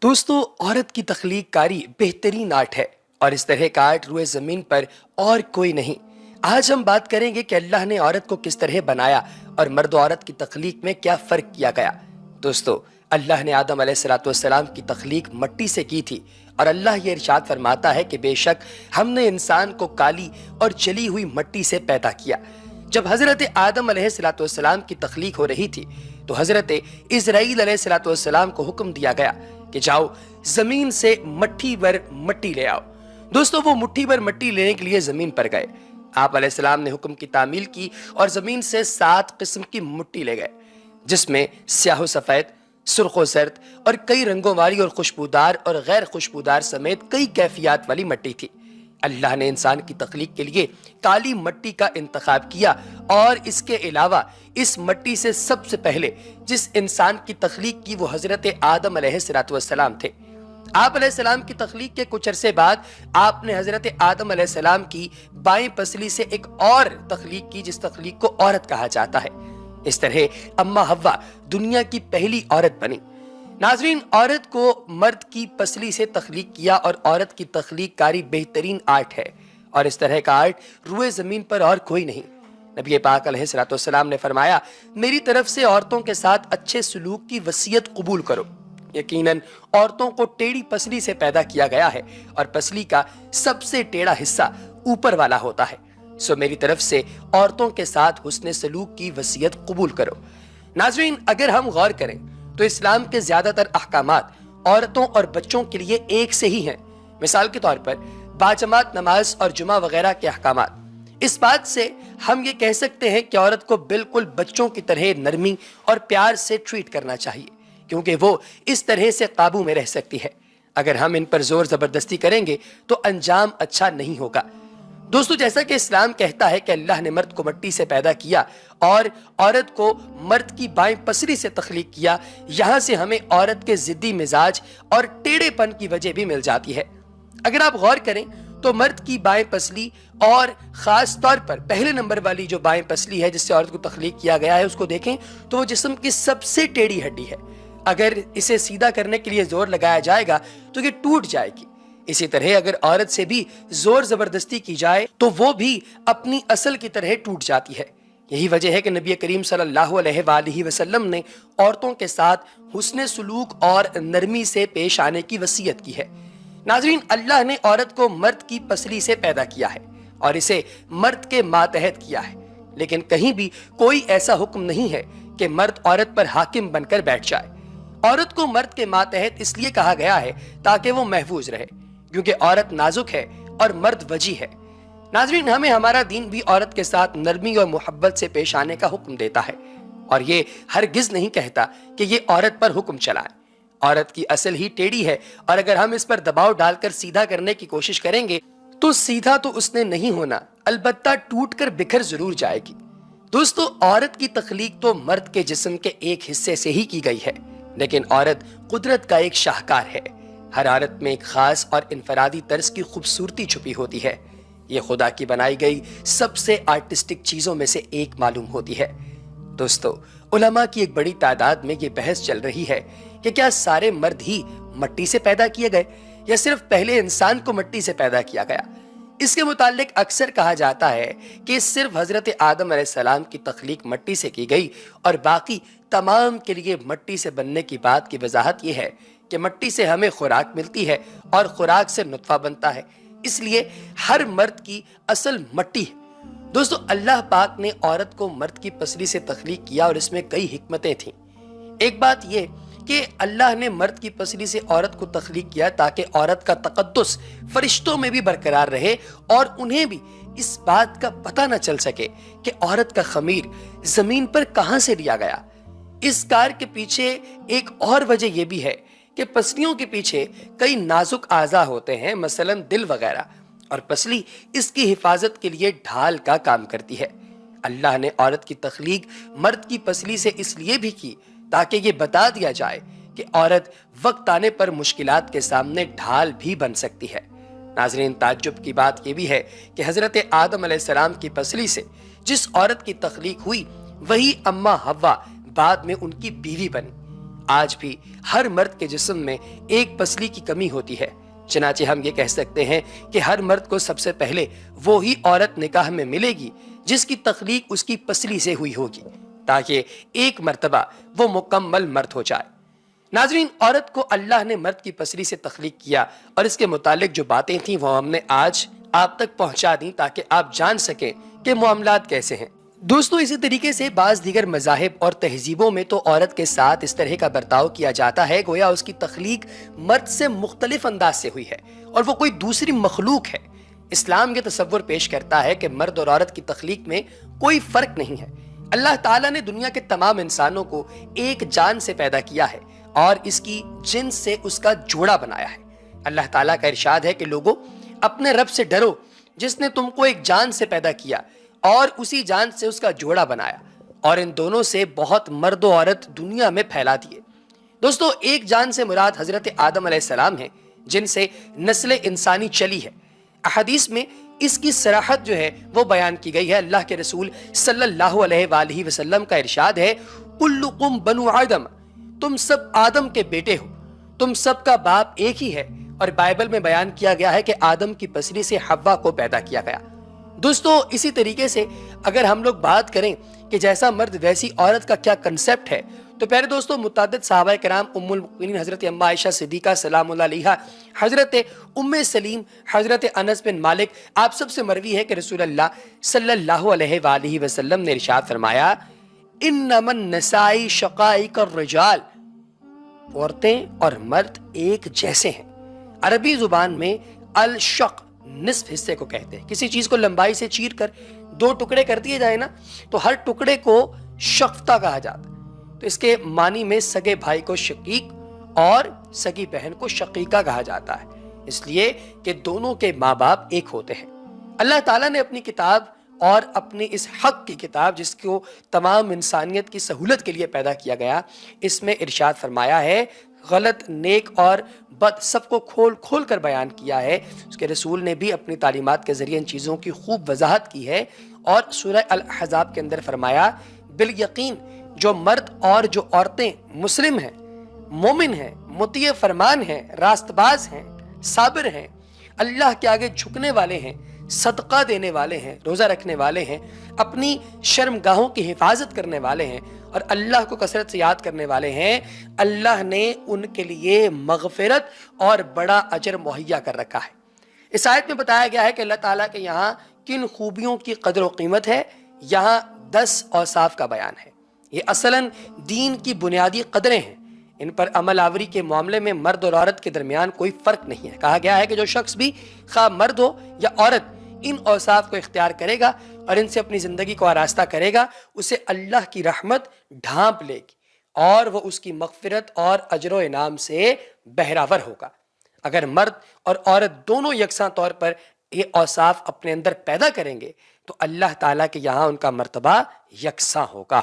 دوستو، عورت کی تخلیق کاری بہترین آرٹ ہے اور اس طرح کا آرٹ روئے زمین پر اور کوئی نہیں۔ آج ہم بات کریں گے کہ اللہ نے عورت کو کس طرح بنایا اور مرد و عورت کی تخلیق میں کیا فرق کیا گیا۔ دوستو، اللہ نے آدم علیہ السلام کی تخلیق مٹی سے کی تھی اور اللہ یہ ارشاد فرماتا ہے کہ بے شک ہم نے انسان کو کالی اور جلی ہوئی مٹی سے پیدا کیا۔ جب حضرت آدم علیہ السلام کی تخلیق ہو رہی تھی تو حضرت اسرائیل علیہ السلام کو حکم دیا گیا کہ جاؤ زمین سے مٹھی بھر مٹی لے آؤ۔ دوستو، وہ مٹھی بھر مٹی لینے کے لیے زمین پر گئے۔ آپ علیہ السلام نے حکم کی تعمیل کی اور زمین سے 7 قسم کی مٹی لے گئے، جس میں سیاہ و سفید، سرخ و زرد اور کئی رنگوں والی اور خوشبودار اور غیر خوشبودار سمیت کئی کیفیات والی مٹی تھی۔ اللہ نے انسان کی تخلیق کے لیے کالی مٹی کا انتخاب کیا اور اس کے علاوہ اس مٹی سے سب سے پہلے جس انسان کی تخلیق کی وہ حضرت آدم علیہ السلام تھے۔ آپ علیہ السلام کی تخلیق کے کچھ عرصے بعد آپ نے حضرت آدم علیہ السلام کی بائیں پسلی سے ایک اور تخلیق کی، جس تخلیق کو عورت کہا جاتا ہے۔ اس طرح اماں حوا دنیا کی پہلی عورت بنی۔ ناظرین، عورت کو مرد کی پسلی سے تخلیق کیا اور عورت کی تخلیق کاری بہترین آرٹ ہے اور اس طرح کا آرٹ روئے زمین پر اور کوئی نہیں۔ نبی پاک علیہ السلام نے فرمایا، میری طرف سے عورتوں کے ساتھ اچھے سلوک کی وصیت قبول کرو۔ یقیناً عورتوں کو ٹیڑھی پسلی سے پیدا کیا گیا ہے اور پسلی کا سب سے ٹیڑھا حصہ اوپر والا ہوتا ہے، سو میری طرف سے عورتوں کے ساتھ حسن سلوک کی وصیت قبول کرو۔ ناظرین، اگر ہم غور کریں تو اسلام کے زیادہ تر احکامات عورتوں اور بچوں کے لیے ایک سے ہی ہیں۔ مثال کے طور پر باجماعت نماز اور جمعہ وغیرہ کے احکامات۔ اس بات سے ہم یہ کہہ سکتے ہیں کہ عورت کو بالکل بچوں کی طرح نرمی اور پیار سے ٹریٹ کرنا چاہیے، کیونکہ وہ اس طرح سے قابو میں رہ سکتی ہے۔ اگر ہم ان پر زور زبردستی کریں گے تو انجام اچھا نہیں ہوگا۔ دوستو، جیسا کہ اسلام کہتا ہے کہ اللہ نے مرد کو مٹی سے پیدا کیا اور عورت کو مرد کی بائیں پسلی سے تخلیق کیا، یہاں سے ہمیں عورت کے ضدی مزاج اور ٹیڑھے پن کی وجہ بھی مل جاتی ہے۔ اگر آپ غور کریں تو مرد کی بائیں پسلی اور خاص طور پر پہلے نمبر والی جو بائیں پسلی ہے جس سے عورت کو تخلیق کیا گیا ہے، اس کو دیکھیں تو وہ جسم کی سب سے ٹیڑھی ہڈی ہے۔ اگر اسے سیدھا کرنے کے لیے زور لگایا جائے گا تو یہ ٹوٹ جائے گی۔ اسی طرح اگر عورت سے بھی زور زبردستی کی جائے تو وہ بھی اپنی اصل کی طرح ٹوٹ جاتی ہے۔ یہی وجہ ہے کہ نبی کریم صلی اللہ علیہ وآلہ وسلم نے عورتوں کے ساتھ حسن سلوک اور نرمی سے پیش آنے کی وصیت کی ہے۔ ناظرین، اللہ نے عورت کو مرد کی پسلی سے پیدا کیا ہے اور اسے مرد کے ماتحت کیا ہے، لیکن کہیں بھی کوئی ایسا حکم نہیں ہے کہ مرد عورت پر حاکم بن کر بیٹھ جائے۔ عورت کو مرد کے ماتحت اس لیے کہا گیا ہے تاکہ وہ محفوظ رہے، کیونکہ عورت نازک ہے اور مرد وجیح ہے۔ ناظرین، ہمیں ہمارا دین بھی عورت کے ساتھ نرمی اور محبت سے پیش آنے کا حکم دیتا ہے اور یہ ہرگز نہیں کہتا کہ یہ عورت پر حکم چلائے۔ عورت کی اصل ہی ٹیڑھی ہے اور اگر ہم اس پر دباؤ ڈال کر سیدھا کرنے کی کوشش کریں گے تو سیدھا تو اس نے نہیں ہونا، البتہ ٹوٹ کر بکھر ضرور جائے گی۔ دوستو، عورت کی تخلیق تو مرد کے جسم کے ایک حصے سے ہی کی گئی ہے، لیکن عورت قدرت کا ایک شاہکار ہے۔ ہر عورت میں ایک خاص اور انفرادی طرز کی خوبصورتی چھپی ہوتی ہے۔ یہ خدا کی بنائی گئی سب سے آرٹسٹک چیزوں میں سے ایک معلوم ہوتی ہے۔ دوستو، علماء کی ایک بڑی تعداد میں یہ بحث چل رہی ہے کہ کیا سارے مرد ہی مٹی سے پیدا کیے گئے یا صرف پہلے انسان کو مٹی سے پیدا کیا گیا۔ اس کے متعلق اکثر کہا جاتا ہے کہ صرف حضرت آدم علیہ السلام کی تخلیق مٹی سے کی گئی اور باقی تمام کے لیے مٹی سے بننے کی بات کی وضاحت یہ ہے کہ مٹی سے ہمیں خوراک ملتی ہے اور خوراک سے نطفہ بنتا ہے، اس لیے ہر مرد کی اصل مٹی ہے۔ دوستو، اللہ پاک نے عورت کو مرد کی پسلی سے تخلیق کیا اور اس میں کئی حکمتیں تھیں۔ ایک بات یہ کہ اللہ نے مرد کی پسلی سے عورت کو تخلیق کیا تاکہ عورت کا تقدس فرشتوں میں بھی برقرار رہے اور انہیں بھی اس بات کا پتہ نہ چل سکے کہ عورت کا خمیر زمین پر کہاں سے لیا گیا۔ اس کار کے پیچھے ایک اور وجہ یہ بھی ہے کہ پسلیوں کے پیچھے کئی نازک اعضاء ہوتے ہیں، مثلا دل وغیرہ، اور پسلی اس کی حفاظت کے لیے ڈھال کا کام کرتی ہے۔ اللہ نے عورت کی تخلیق مرد کی پسلی سے اس لیے بھی کی تاکہ یہ بتا دیا جائے کہ عورت وقت آنے پر مشکلات کے سامنے ڈھال بھی بن سکتی ہے۔ ناظرین، تعجب کی بات یہ بھی ہے کہ حضرت آدم علیہ السلام کی پسلی سے جس عورت کی تخلیق ہوئی وہی اماں حوا بعد میں ان کی بیوی بنی۔ آج بھی ہر مرد کے جسم میں ایک پسلی کی کمی ہوتی ہے، چنانچہ ہم یہ کہہ سکتے ہیں کہ ہر مرد کو سب سے پہلے وہی عورت نکاح میں ملے گی جس کی تخلیق اس کی پسلی سے ہوئی ہوگی، تاکہ ایک مرتبہ وہ مکمل مرد ہو جائے۔ ناظرین، عورت کو اللہ نے مرد کی پسلی سے تخلیق کیا اور اس کے متعلق جو باتیں تھیں وہ ہم نے آج آپ تک پہنچا دیں تاکہ آپ جان سکیں کہ معاملات کیسے ہیں۔ دوستو، اسی طریقے سے بعض دیگر مذاہب اور تہذیبوں میں تو عورت کے ساتھ اس طرح کا برتاؤ کیا جاتا ہے گویا اس کی تخلیق مرد سے مختلف انداز سے ہوئی ہے اور وہ کوئی دوسری مخلوق ہے۔ اسلام یہ تصور پیش کرتا ہے کہ مرد اور عورت کی تخلیق میں کوئی فرق نہیں ہے۔ اللہ تعالیٰ نے دنیا کے تمام انسانوں کو ایک جان سے پیدا کیا ہے اور اس کی جنس سے اس کا جوڑا بنایا ہے۔ اللہ تعالیٰ کا ارشاد ہے کہ لوگو، اپنے رب سے ڈرو جس نے تم کو ایک جان سے پیدا کیا اور اسی جان سے اس کا جوڑا بنایا، اور ان دونوں سے بہت مرد و عورت دنیا میں پھیلا دیے۔ دوستو، ایک جان سے مراد حضرت آدم علیہ السلام ہے جن سے نسل انسانی چلی ہے۔ احادیث میں اس کی صراحت جو ہے وہ بیان کی گئی ہے۔ اللہ کے رسول صلی اللہ علیہ وآلہ وسلم کا ارشاد ہے، کلکم بنو آدم، تم سب آدم کے بیٹے ہو، تم سب کا باپ ایک ہی ہے۔ اور بائبل میں بیان کیا گیا ہے کہ آدم کی پسلی سے حوا کو پیدا کیا گیا۔ دوستو، اسی طریقے سے اگر ہم لوگ بات کریں کہ جیسا مرد ویسی عورت کا کیا کنسپٹ ہے، تو پیارے دوستو، متعدد صحابہ کرام، ام المؤمنین حضرت اماں عائشہ صدیقہ سلام اللہ علیہا، حضرت ام سلیم، حضرت انس بن مالک، آپ سب سے مروی ہے کہ رسول اللہ صلی اللہ علیہ وآلہ وسلم نے ارشاد فرمایا، انما النساء شقائق الرجال، عورتیں اور مرد ایک جیسے ہیں۔ عربی زبان میں الشق نصف حصے کو کہتے ہیں۔ کسی چیز کو لمبائی سے چیر کر دو ٹکڑے کر دیے جائے نا، تو ہر ٹکڑے کو شقفتہ کہا جاتا ہے۔ تو اس کے معنی میں سگے بھائی کو شقیق اور سگی بہن کو شقیقہ کہا جاتا ہے، اس لیے کہ دونوں کے ماں باپ ایک ہوتے ہیں۔ اللہ تعالیٰ نے اپنی کتاب اور اپنی اس حق کی کتاب جس کو تمام انسانیت کی سہولت کے لیے پیدا کیا گیا، اس میں ارشاد فرمایا ہے، غلط نیک اور بد سب کو کھول کھول کر بیان کیا ہے۔ اس کے رسول نے بھی اپنی تعلیمات کے ذریعے ان چیزوں کی خوب وضاحت کی ہے، اور سورہ الاحزاب کے اندر فرمایا، بالیقین جو مرد اور جو عورتیں مسلم ہیں، مومن ہیں، مطیع فرمان ہیں، راست باز ہیں، صابر ہیں، اللہ کے آگے جھکنے والے ہیں، صدقہ دینے والے ہیں، روزہ رکھنے والے ہیں، اپنی شرمگاہوں کی حفاظت کرنے والے ہیں اور اللہ کو کثرت سے یاد کرنے والے ہیں، اللہ نے ان کے لیے مغفرت اور بڑا اجر مہیا کر رکھا ہے۔ اس آیت میں بتایا گیا ہے کہ اللہ تعالیٰ کے یہاں کن خوبیوں کی قدر و قیمت ہے۔ یہاں 10 اوصاف کا بیان ہے۔ یہ اصلاً دین کی بنیادی قدریں ہیں، ان پر عمل آوری کے معاملے میں مرد اور عورت کے درمیان کوئی فرق نہیں ہے۔ کہا گیا ہے کہ جو شخص بھی خواہ مرد ہو یا عورت ان اوصاف کو اختیار کرے گا اور ان سے اپنی زندگی کو آراستہ کرے گا، اسے اللہ کی رحمت ڈھانپ لے گی اور وہ اس کی مغفرت اور اجر و انعام سے بہراور ہوگا۔ اگر مرد اور عورت دونوں یکساں طور پر یہ اوصاف اپنے اندر پیدا کریں گے تو اللہ تعالیٰ کے یہاں ان کا مرتبہ یکساں ہوگا۔